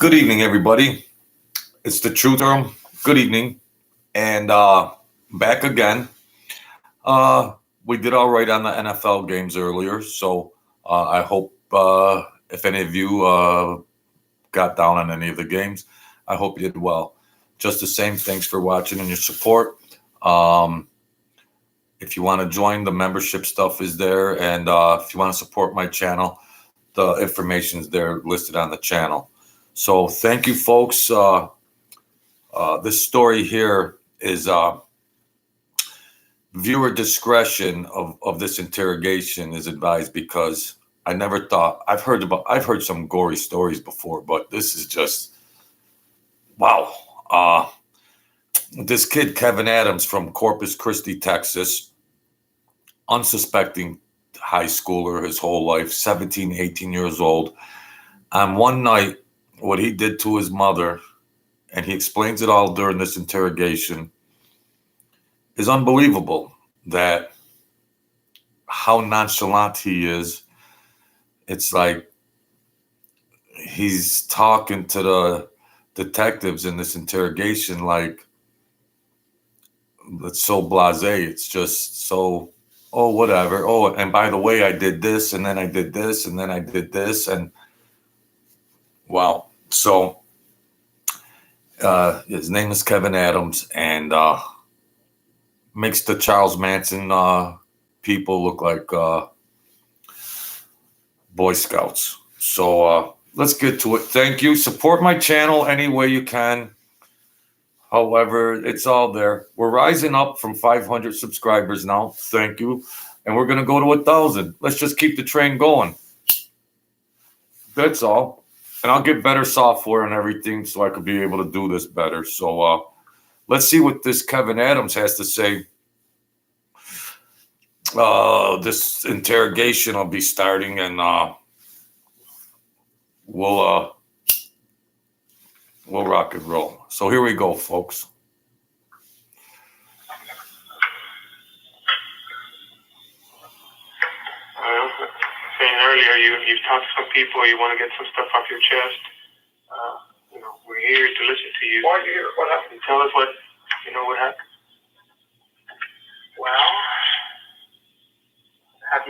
Good evening, everybody. It's the Truth Serum. Good evening, and back again. We did all right on the NFL games earlier, so I hope if any of you got down on any of the games, I hope you did well. Just the same, thanks for watching and your support. If you want to join, the membership stuff is there, and if you want to support my channel, the information is there listed on the channel. So thank you, folks. This story here is viewer discretion of this interrogation is advised, because I never thought I've heard some gory stories before, but this is just wow. This kid, Kevin Adams from Corpus Christi, Texas, unsuspecting high schooler his whole life, 17, 18 years old. On one night, what he did to his mother, and he explains it all during this interrogation, is unbelievable. That how nonchalant he is. It's like he's talking to the detectives in this interrogation like it's so blasé. It's just so, oh, whatever. Oh, and by the way, I did this, and then I did this, and then I did this, and wow. So his name is Kevin Adams, and makes the Charles Manson people look like Boy Scouts. So let's get to it. Thank you. Support my channel any way you can. However, it's all there. We're rising up from 500 subscribers now. Thank you. And we're going to go to 1,000. Let's just keep the train going. That's all. And I'll get better software and everything so I could be able to do this better. So let's see what this Kevin Adams has to say. This interrogation will be starting, and we'll rock and roll. So here we go, folks. Saying earlier, you've talked to some people. You want to get some stuff off your chest. We're here to listen to you. Why are you here? What happened? Tell us what happened. Well, has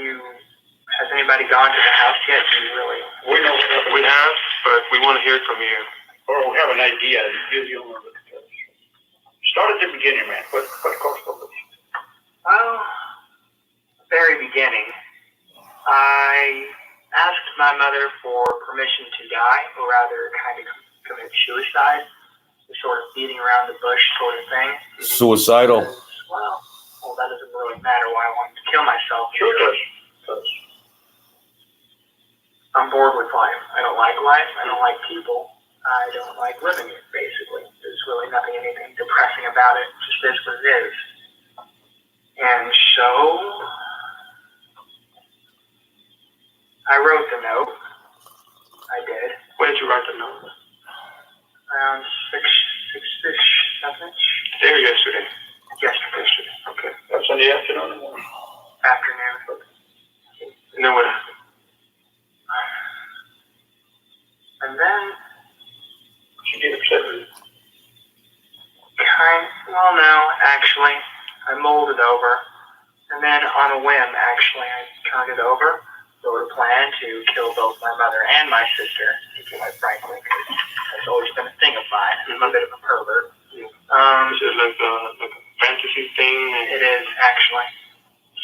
anybody gone to the house yet? Do you really? We know what happened. We have, but we want to hear it from you. Or we have an idea. You'll know the details. Start at the beginning, man. What caused all this? Well, very beginning. I asked my mother for permission to die, or rather kind of commit suicide. The sort of beating around the bush sort of thing. Suicidal. Well, that doesn't really matter why I wanted to kill myself. Sure does. I'm bored with life. I don't like life. I don't like people. I don't like living it, basically. There's really anything depressing about it. It just is what it is. And so I wrote the note. I did. When did you write the note? Around 6-ish, 7-ish. Today or yesterday? Yesterday. Okay. That's in the afternoon or morning? Afternoon. And then what happened? And then She get upset with you? Well, no, actually. I mulled it over. And then on a whim, actually, I turned it over. Wrote a plan to kill both my mother and my sister, quite frankly, because that's always been a thing of mine. I'm a bit of a pervert. Is it like a fantasy thing? It is, actually.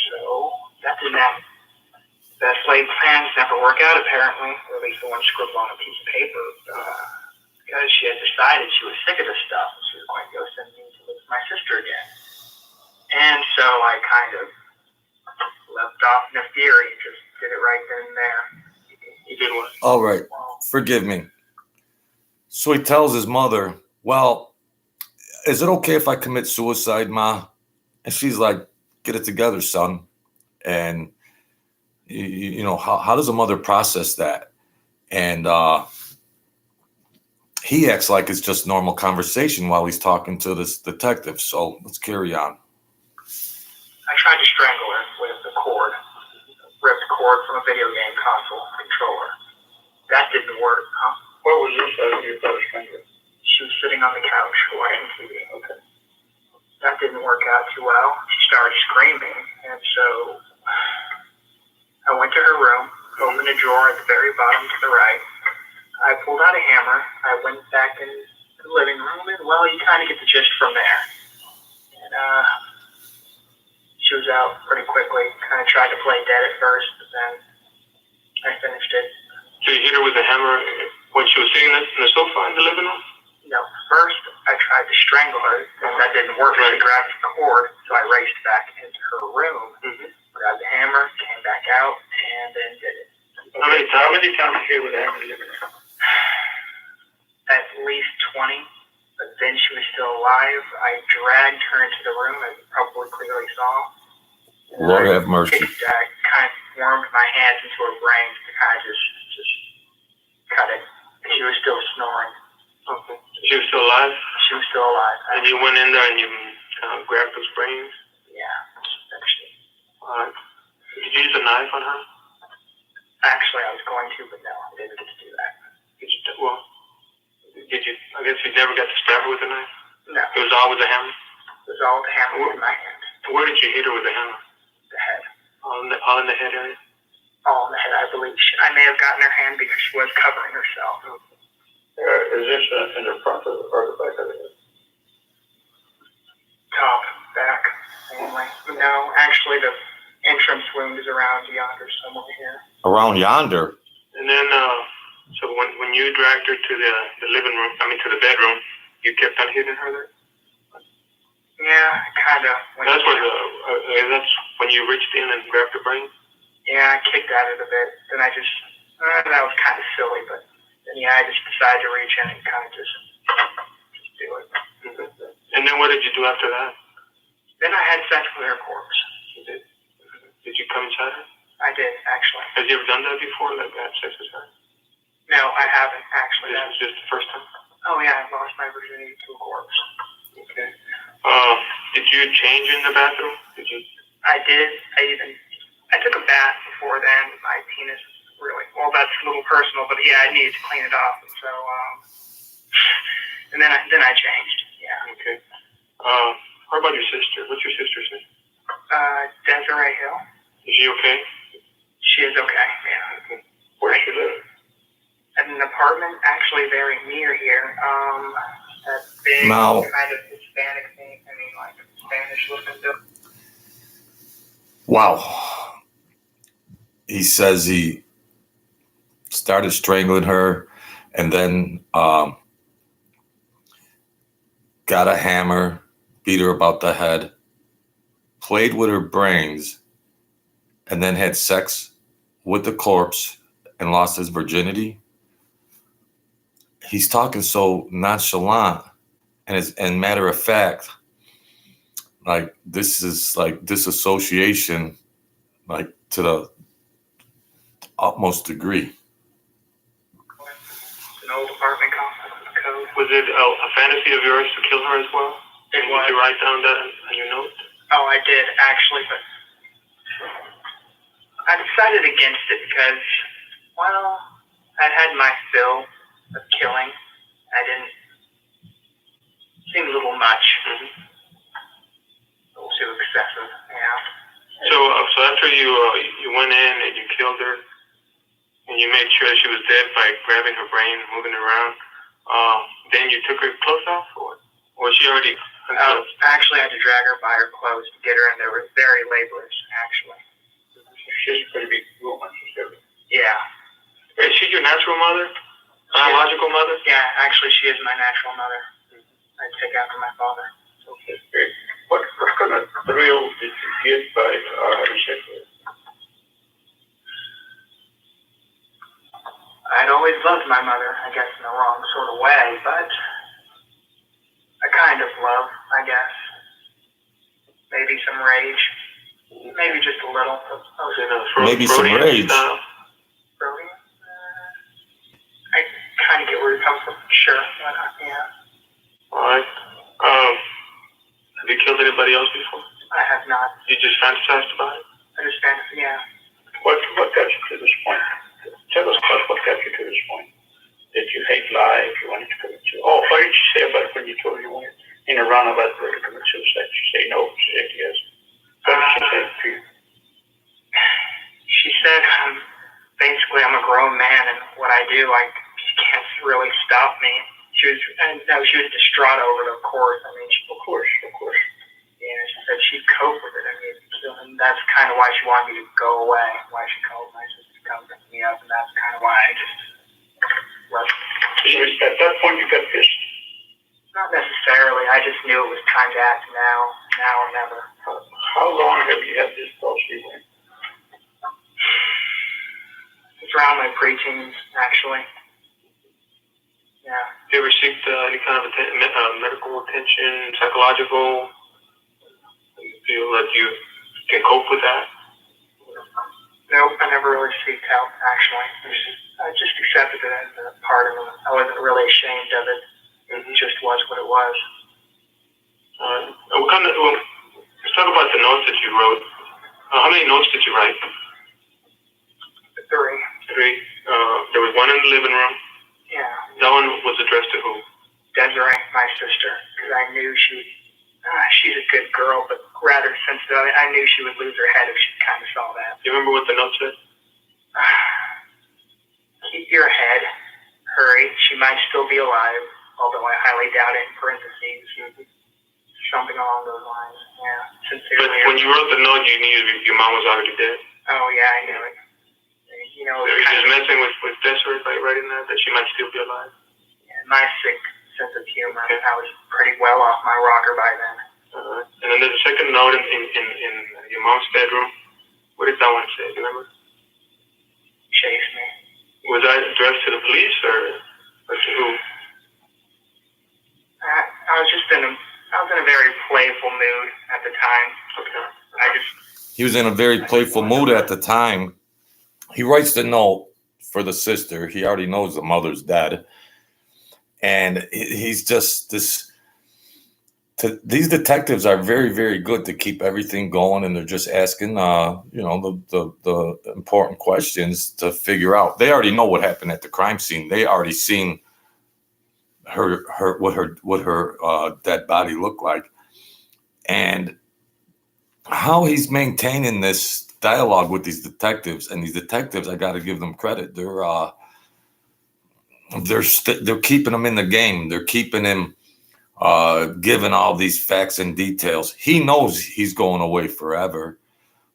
So, that didn't happen. Best laid plans never work out, apparently, or at least the one scribbled on a piece of paper, because she had decided she was sick of this stuff, and she was going to go send me to live with my sister again. And so I kind of left off in a fury and just did it right then and there. You did what? All right. Forgive me. So he tells his mother, well, is it okay if I commit suicide, Ma? And she's like, get it together, son. And how does a mother process that? And he acts like it's just normal conversation while he's talking to this detective. So let's carry on. I tried to strangle her with a cord, ripped cord from a video game console controller. That didn't work, huh? What was this as your brother strangled? She was sitting on the couch watching TV. Okay. That didn't work out too well. She started screaming, and so I went to her room, opened a drawer at the very bottom to the right. I pulled out a hammer. I went back in the living room, and well, you kind of get the gist from there. And she was out pretty quickly. Kind of tried to play dead at first, but then I finished it. So you hit her with a hammer when she was sitting in the sofa in the living room? No, first I tried to strangle her, and that didn't work. She grabbed the cord, so I raced back into her room, grabbed the hammer, came back out, and then did it. Okay. How many times did you hit with a hammer in the living room? At least 20, but then she was still alive. I dragged her into the room, as you probably clearly saw. Lord have mercy. I kind of warmed my hands into her brain to kind of just cut it. And she was still snoring. Okay. She was still alive? She was still alive. And you went in there and you grabbed those brains? Yeah, actually. Alright. Did you use a knife on her? Actually, I was going to, but no, I didn't get to do that. Did you, I guess you never got to stab her with a knife? No. It was all with a hammer? It was all with a hammer in my hand. Where did you hit her with a hammer? The head. All in the head area? All in the head, I believe. I may have gotten her hand because she was covering herself. Is this in the front or the back of the head? Top, back, mainly. No, actually the entrance wound is around yonder somewhere here. Around yonder? And then, so when you dragged her to the living room, to the bedroom, you kept on hitting her there? Yeah, kind of. That's that's when you reached in and grabbed her brain? Yeah, I kicked at it a bit. Then I just, that was kind of silly, but then I just decided to reach in and kind of just do it. And then what did you do after that? Then I had sex with her corpse. You did? Did you come inside her? I did, actually. Have you ever done that before, like had sex with her? No, I haven't, actually. This was just the first time? Oh, yeah, I lost my virginity to a corpse. Okay. Did you change in the bathroom? Did you? I did. I took a bath before then. My penis really, well, that's a little personal, but yeah, I needed to clean it off. And so, and then I changed. Yeah. Okay. How about your sister? What's your sister's name? Desiree Hill. Is she okay? She is okay, yeah. Okay. Where does she live? At an apartment actually very near here. That big Now, kind of Hispanic thing. Like Spanish looking building. Wow. He says he started strangling her and then got a hammer, beat her about the head, played with her brains, and then had sex with the corpse and lost his virginity. He's talking so nonchalant and matter of fact, like this is like disassociation, like to the utmost degree. It's an old apartment complex with a code. Was it a fantasy of yours to kill her as well? It was. Did you write down that on your note? Oh, I did actually, but I decided against it because, well, I'd had my fill of killing. I didn't. Seemed a little much. A little too excessive, yeah. So after you went in and you killed her, and you made sure she was dead by grabbing her brain and moving her around, then you took her clothes off, or was she already? Actually, I had to drag her by her clothes to get her in there. It was very laborious, actually. She's a pretty big woman. Yeah. Is she your natural mother? Biological mother? Yeah, actually, she is my natural mother. I take after my father. Okay, great. What kind of thrill did you get by having sex with her? I'd always loved my mother, I guess in the wrong sort of way, but a kind of love, I guess. Maybe some rage. Maybe just a little. Maybe some rage. Brody? I kind of get where you're coming from. Sure, why not? Yeah. Alright. Have you killed anybody else before? I have not. You just fantasized about it? I just fantasy, yeah. What got you to this point? Tell us what got you to this point. Did you hate when you told her you went in a roundabout way to commit suicide? She said no. She said yes. What did she say to you? She said, basically, I'm a grown man, and what I do, she can't really stop me. She was distraught over it, of course. I mean, of course. Yeah, she said she'd cope with it. I mean, and that's kind of why she wanted me to go away. Why she called my sister to come pick me up, and that's kind of why I just left. So at that point, you got pissed? Not necessarily. I just knew it was time to act now or never. How long have you had this thought, Stephen? It's around my preteens, actually. Yeah. You ever seek any kind of medical attention, psychological? Do you feel that you can cope with that? Nope, I never really seeked help, actually. I just accepted it as a part of it. I wasn't really ashamed of it. It just was what it was. Let's talk about the notes that you wrote. How many notes did you write? 3. 3. There was one in the living room. Yeah. That one was addressed to who? Desiree, my sister, because I knew she's a good girl, but rather sensitive. I knew she would lose her head if she kind of saw that. Do you remember what the note said? Keep your head. Hurry. She might still be alive, although I highly doubt it, in parentheses. Something along those lines. Yeah. Sincerely. But when you wrote the note, you knew your mom was already dead? Oh, yeah, I knew it. You know, so you're just messing with Desiree by writing that she might still be alive? Yeah, my sick sense of humor. Okay. I was pretty well off my rocker by then. And then there's a second note in your mom's bedroom. What did that one say? Do you remember? Chase me. Was that addressed to the police or to who? I was in a very playful mood at the time. Okay. He was in a very playful mood at the time. He writes the note for the sister. He already knows the mother's dead. And he's just these detectives are very, very good to keep everything going. And they're just asking, the important questions to figure out. They already know what happened at the crime scene. They already seen what her dead body looked like. And how he's maintaining this dialogue with these detectives, and these detectives, I got to give them credit. They're keeping him in the game. They're keeping him given all these facts and details. He knows he's going away forever,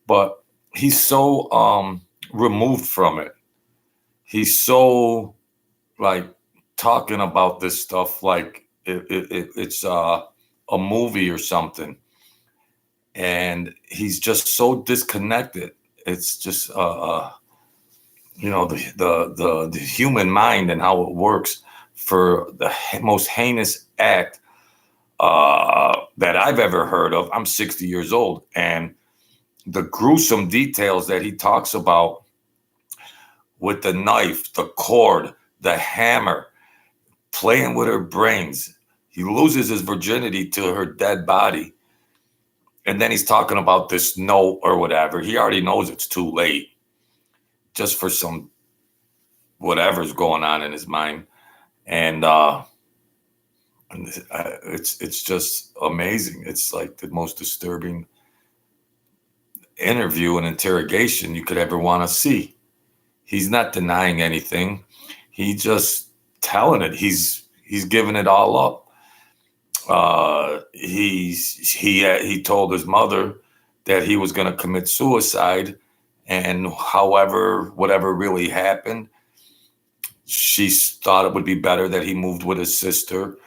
but he's so removed from it. He's so talking about this stuff like it's a movie or something. And he's just so disconnected. It's just, the human mind and how it works for the most heinous act that I've ever heard of. I'm 60 years old, and the gruesome details that he talks about with the knife, the cord, the hammer, playing with her brains. He loses his virginity to her dead body. And then he's talking about this note or whatever. He already knows it's too late, just for some whatever's going on in his mind. And it's just amazing. It's like the most disturbing interview and interrogation you could ever want to see. He's not denying anything. He's just telling it. He's giving it all up. He told his mother that he was going to commit suicide, and whatever really happened, she thought it would be better that he moved with his sister,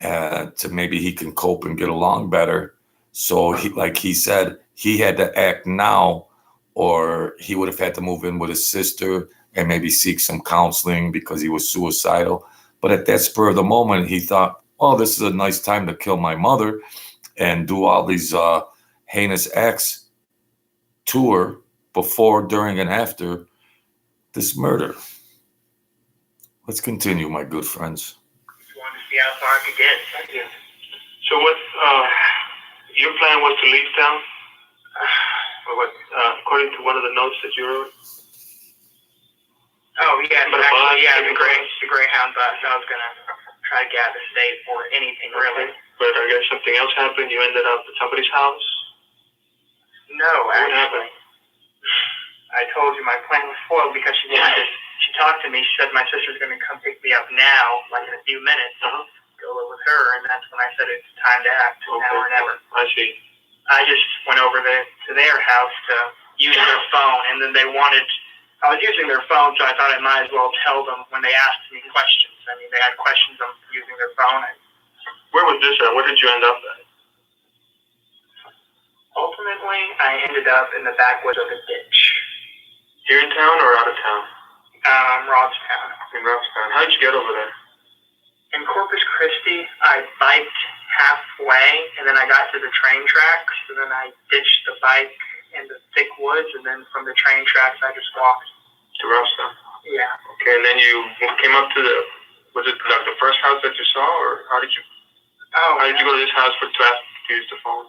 to maybe he can cope and get along better. So he said, he had to act now, or he would have had to move in with his sister and maybe seek some counseling because he was suicidal. But at that spur of the moment, he thought, oh, this is a nice time to kill my mother and do all these heinous acts to her before, during, and after this murder. Let's continue, my good friends. Just wanted to see how far I could get. Yeah. So what, your plan was to leave town? According to one of the notes that you wrote? Oh, yeah, but actually, yeah, the Greyhound bus. I was going to try to get out of the state or anything really. But I guess something else happened. You ended up at somebody's house. No, What actually, happened? I told you my plan was foiled because she wanted. She talked to me. She said my sister's going to come pick me up now, like in a few minutes. Go live with her, and that's when I said it's time to act, now or never. I see. I just went over to their house to use their phone, and then they wanted. I was using their phone, so I thought I might as well tell them when they asked me questions. I mean, they had questions on using their phone. Where was this at? Where did you end up at? Ultimately, I ended up in the backwoods of a ditch. Here in town or out of town? Robstown. In Robstown. How did you get over there? In Corpus Christi, I biked halfway, and then I got to the train tracks, and then I ditched the bike in the thick woods, and then from the train tracks, I just walked. To Robstown? Yeah. Okay, and then you came up to was it like the first house that you saw, or how did you go to this house to use the phone?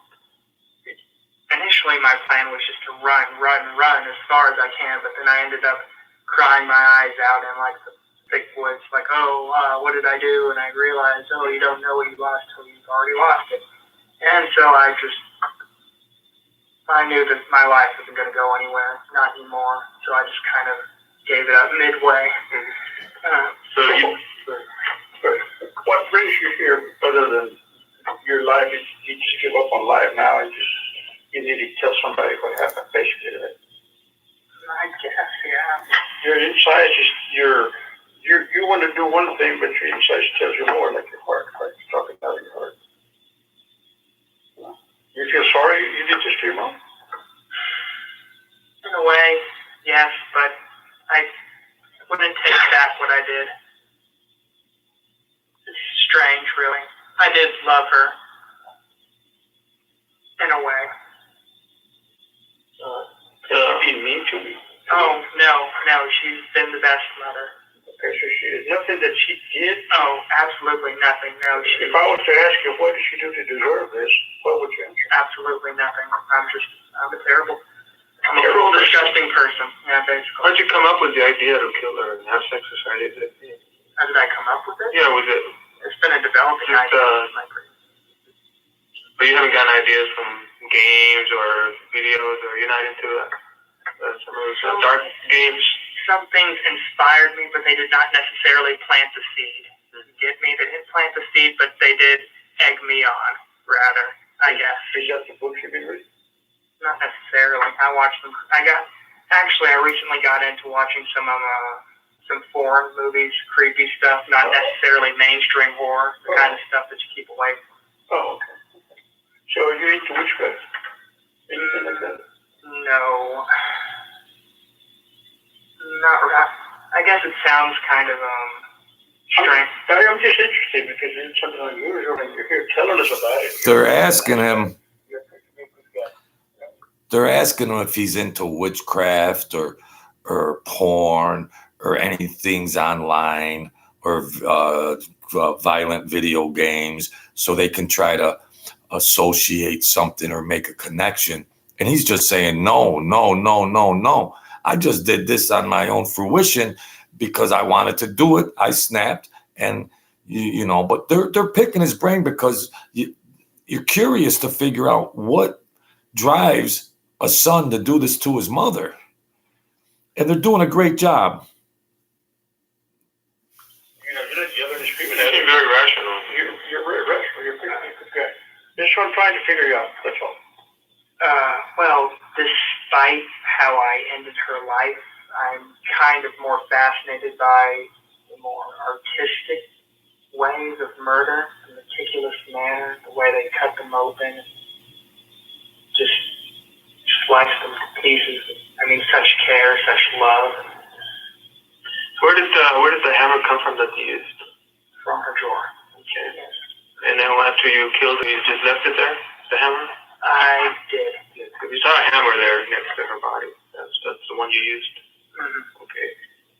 Initially, my plan was just to run as far as I can, but then I ended up crying my eyes out in like the thick woods, like, what did I do? And I realized, you don't know what you lost till you've already lost it. And so I knew that my life wasn't going to go anywhere, not anymore. So I just kind of gave it up midway. What brings you here other than your life? You just give up on life now and you need to tell somebody what happened, basically, right? I guess, yeah. Your inside you want to do one thing, but your inside tells you more, like your heart, right? It's talking out of your heart. You feel sorry you did this to your mom? In a way, yes, but I wouldn't take back what I did. It's strange, really. I did love her. In a way. Does she be mean to me? Oh, no, she's been the best mother. Okay, so there's nothing that she did? Oh, absolutely nothing, no. If I was to ask you, what did she do to deserve this, what would you answer? Absolutely nothing. I'm a cruel, disgusting person. Yeah, basically. How did you come up with the idea to kill her and have sex with her? How did I come up with it? Yeah, was it? It's been a developing idea. But you haven't gotten ideas from games or videos, or you're not into some of those dark games? Some things inspired me, but they did not necessarily plant the seed. You get me? They didn't plant the seed, but they did egg me on, rather, I guess. Is that the books you've been reading? Not necessarily. I watched them. I recently got into watching some foreign movies, creepy stuff, not necessarily mainstream horror, the kind of stuff that you keep away from. Oh, okay. So are you into witchcraft? Anything like that? No. Not right. I guess it sounds kind of strange. I'm just interested because it's something unusual and you're here telling us about it. They're asking him if he's into witchcraft or porn or anything's online or violent video games, so they can try to associate something or make a connection. And he's just saying, no. I just did this on my own fruition because I wanted to do it. I snapped, and but they're picking his brain because you're curious to figure out what drives a son to do this to his mother. And they're doing a great job. You're yelling and screaming You're very rational. You're very rational. You're pretty good guy. That's what I'm trying to figure out. That's all. Well, despite how I ended her life, I'm kind of more fascinated by the more artistic ways of murder, the meticulous manner, the way they cut them open, just slice them to pieces. I mean, such care, such love. Where did the hammer come from that you used? From her drawer. Okay. And then after you killed her, you just left it there, the hammer? I did. You saw a hammer there next to her body. That's the one you used? Mm-hmm. Okay.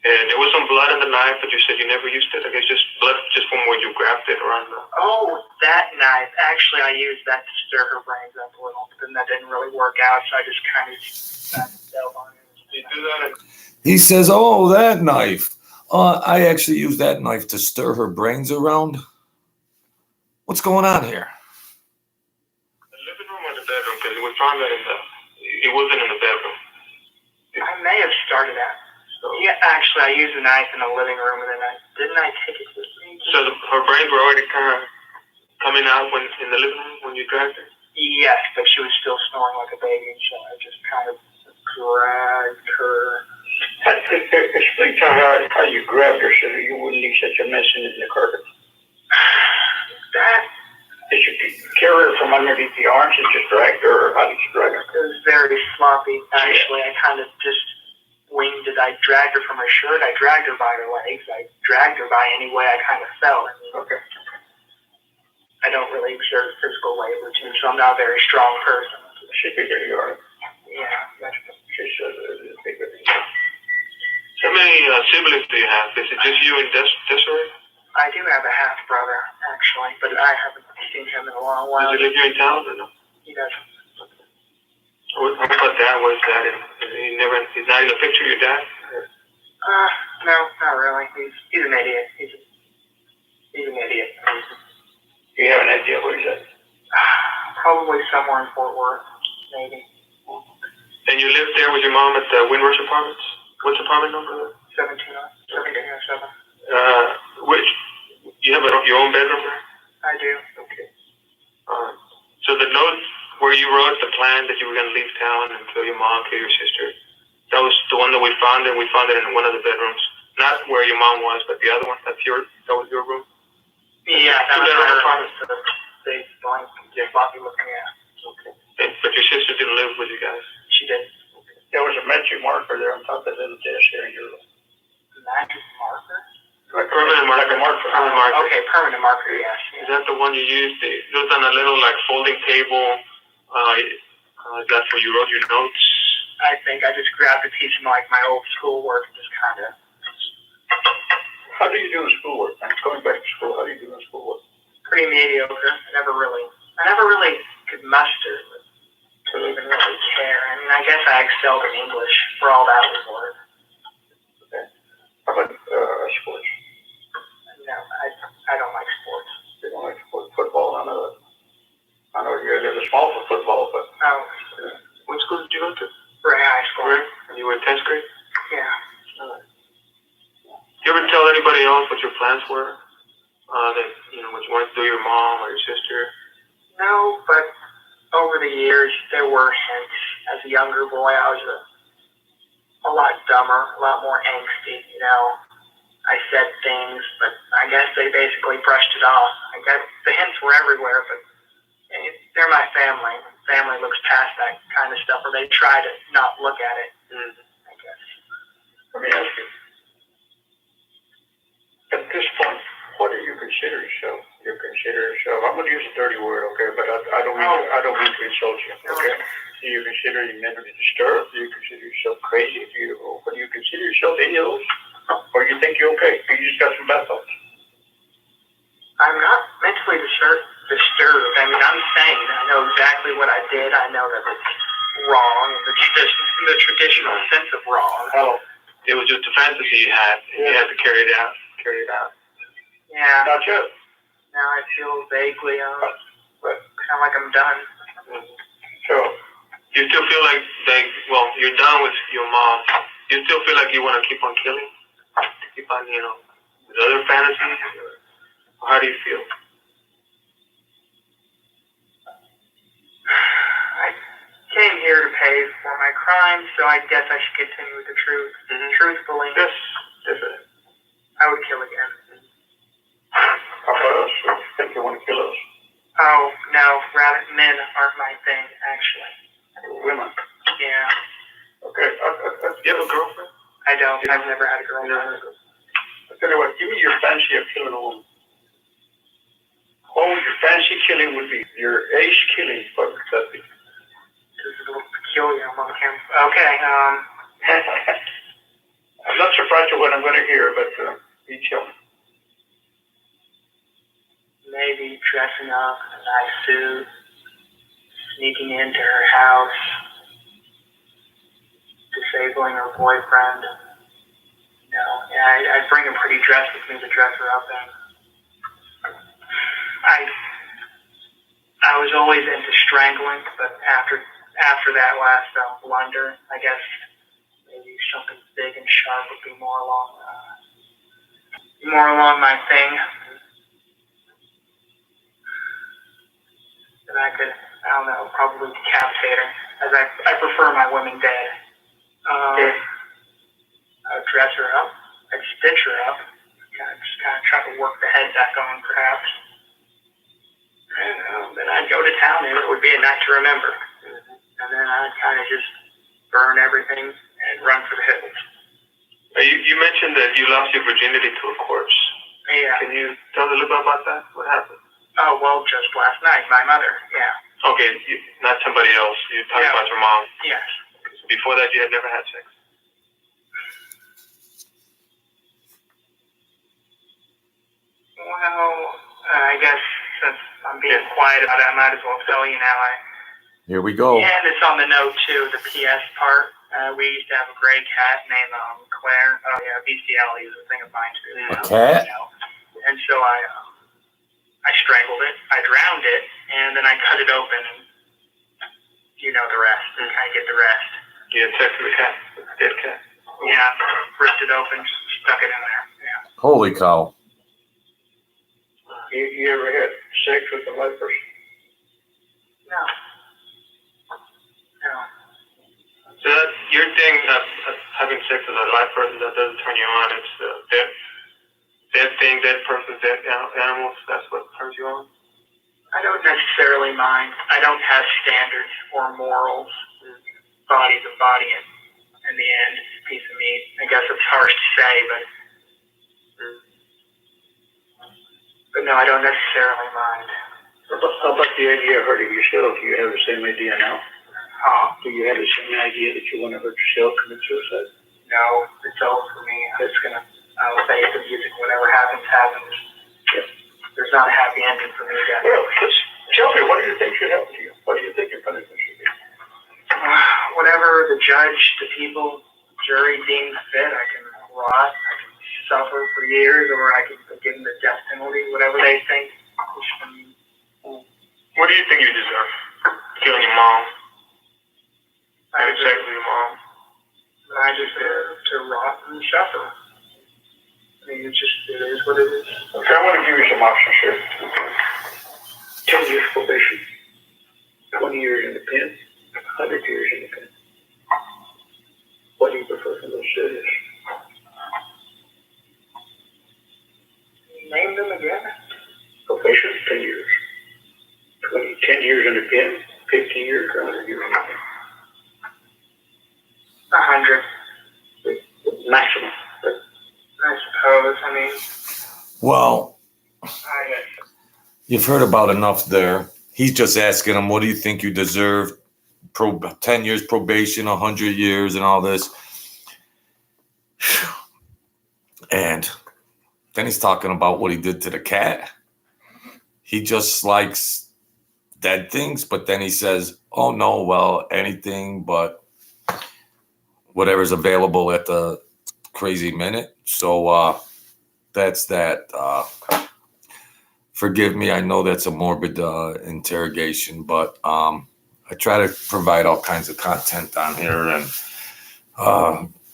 And there was some blood in the knife, but you said you never used it. I guess just blood just from where you grabbed it around the... Oh, that knife. Actually, I used that to stir her brains up a little, but then that didn't really work out, so I just kind of delved on it. Did you do that? He says, oh, that knife. I actually used that knife to stir her brains around. What's going on here? The living room or the bedroom? Because we found that it wasn't in the bedroom. I may have started that. So, Yeah, actually, I used a knife in the living room, and then didn't I take it with me? so her brains were already kind of coming out in the living room when you dragged her? Yes, but she was still snoring like a baby, so I just kind of dragged her. Explain to her how you grabbed her so that you wouldn't leave such a mess in the carpet. That Did you carry her from underneath the arms and just dragged her, or how did you drag her? it was very sloppy, actually. I kind of just winged it. I dragged her from her shirt. I dragged her by her legs. I dragged her by any way I kind of felt. Okay. I don't really exert physical labor too, so I'm not a very strong person. She's bigger than you are. Yeah, that's She's bigger than you are. How many siblings do you have? Is it just you and Desiree? I do have a half brother, actually, but I haven't seen him in a long while. Does he live here in town or no? He doesn't. How about Dad? Where's Dad? He's not in the picture of your dad? No, not really. He's an idiot. He's an idiot. Do you have an idea where he's at? Probably somewhere in Fort Worth, maybe. And you lived there with your mom at the Windrush Apartments? What's apartment number? 1707. Which you have your own bedroom there? I do. Okay. So the note where you wrote the plan that you were going to leave town and kill your mom, kill your sister, that was the one that we found, and we found it in one of the bedrooms. Not where your mom was, but the other one. That was your room? Yeah, that was Two-bedroom her apartment. big, blank, sloppy looking ass. Okay. But your sister didn't live with you guys? She did. There was a magic marker there on top of the little desk here in your room. Magic marker? Permanent marker. Permanent marker. Okay, permanent marker, yes. Is that the one you used? It was on a little folding table. That's where you wrote your notes. I think I just grabbed a piece of my old schoolwork and just kind of. How do you do in schoolwork? I'm going back to school. How do you do in schoolwork? Pretty mediocre. I never really could muster to even really care. I mean, I guess I excelled in English for all that was worth. Okay. How about sports? No, I don't like sports. You don't like football? I know you're a little small for football, but Oh, What school did you go to? Ray High School. Where? And you were in 10th grade? Yeah. You ever tell anybody else what your plans were? That what you wanted to do with your mom or your sister? No, but over the years there were hints. As a younger boy, I was a lot dumber, a lot more angsty. I said things, but I guess they basically brushed it off. I guess the hints were everywhere, but they're my family. Family looks past that kind of stuff, or they try to not look at it. I guess. let me ask you. At this point, what do you consider yourself? I'm going to use a dirty word, okay? But I don't mean to insult you, okay? Do you consider you mentally disturbed? Do you consider yourself crazy? Do you consider yourself any of those? Or you think you're okay? You just got some bad thoughts? I'm not mentally disturbed. I mean, I'm sane. I know exactly what I did. I know that it's wrong in the traditional sense of wrong. Hello. It was just a fantasy you had, and you had to carry it out. Yeah. Not yet. Now I feel vaguely, kind of like I'm done. So, You still feel like you're done with your mom. You still feel like you want to keep on killing? Keep on, with other fantasies? Or how do you feel? I came here to pay for my crimes, so I guess I should continue with the truth. Truthfully, Yes, definitely. I would kill again. how about us? You think you want to kill us? Oh, no, rather men aren't my thing, actually. Women. Yeah, Okay. You have a girlfriend? I don't. I've never had a girlfriend. I'll tell you what, give me your fancy of killing a woman. What would your fancy killing would be? Your ace killing, what would that be? This is a little peculiar among him. Okay, I'm not surprised at what I'm going to hear, but you tell me. maybe dressing up in a nice suit, sneaking into her house, disabling her boyfriend, I'd bring a pretty dress with me to dress her up in. I was always into strangling, but after that last blunder, I guess maybe something big and sharp would be more along my thing. And I could, I don't know, probably decapitate her, as I prefer my women dead. I'd dress her up, I'd stitch her up, just kind of try to work the head back on, perhaps. And then I'd go to town, and it would be a night to remember. And then I'd kind of just burn everything and run for the hills. You mentioned that you lost your virginity to a corpse. Yeah. Can you tell us a little bit about that? What happened? Oh, well, just last night, my mother, yeah. Okay, not somebody else. You're talking about your mom. Yes. Before that, you had never had sex? Well, I guess since I'm being quiet about it, I might as well tell you now. Here we go. And it's on the note, too, the PS part. We used to have a gray cat named Claire. Oh, yeah, BCL, he was a thing of mine, too. A cat? And so I strangled it, I drowned it, and then I cut it open, and you know the rest. I get the rest. You had sex with a cat? With a dead cat? Yeah, ripped it open, stuck it in there, yeah. Holy cow. You ever had sex with a live person? No. So that's your thing, having sex with a live person, that doesn't turn you on. It's dead thing, dead person, dead animals, that's what turns you on? I don't necessarily mind. I don't have standards or morals. Body's a body, and in the end, it's a piece of meat. I guess it's harsh to say, but no, I don't necessarily mind. How about the idea of hurting yourself? Do you have the same idea now? Do you have the same idea that you want to hurt yourself, commit suicide? No, it's over for me. I'll say the music, whatever happens, happens. Yeah. There's not a happy ending for me yet. Well, just tell me, what do you think should happen to you? What do you think your punishment should be? Whatever the judge, the people, jury deems fit, I can rot, I can suffer for years, or I can give them the death penalty, whatever they think. What do you think you deserve? Killing your mom? Having sex with your mom? I deserve to rot and suffer. I mean, it is what it is. Okay, I want to give you some options here. 10 years probation, 20 years in the pen, 100 years in the pen. What do you prefer from those cities? Name them again. Probation, 10 years. 10 years in the pen, 15 years, 100 years in the pen. 100. Maximum. I suppose. I mean. Well, you've heard about enough there. He's just asking him, what do you think you deserve? 10 years probation, 100 years, and all this. And then he's talking about what he did to the cat. He just likes dead things, but then he says, oh, no, well, anything but whatever's available at the crazy minute. So that's that. Forgive me. I know that's a morbid interrogation, but I try to provide all kinds of content on here. And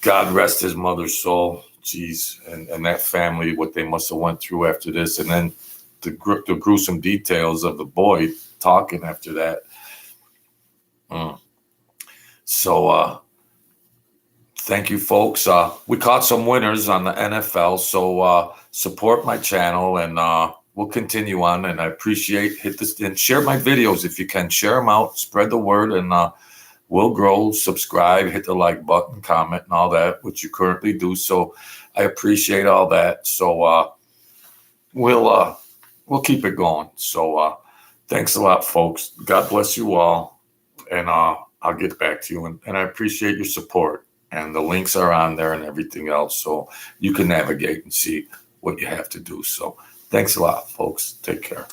God rest his mother's soul. Jeez. And that family, what they must have went through after this. And then the gruesome details of the boy talking after that. So thank you, folks. We caught some winners on the NFL, so support my channel, and we'll continue on. And I appreciate, hit this and share my videos if you can. Share them out, spread the word, and we'll grow. Subscribe, hit the like button, comment, and all that, which you currently do. So I appreciate all that. So we'll keep it going. So thanks a lot, folks. God bless you all, and I'll get back to you. And I appreciate your support. And the links are on there and everything else, so you can navigate and see what you have to do. So thanks a lot, folks. Take care.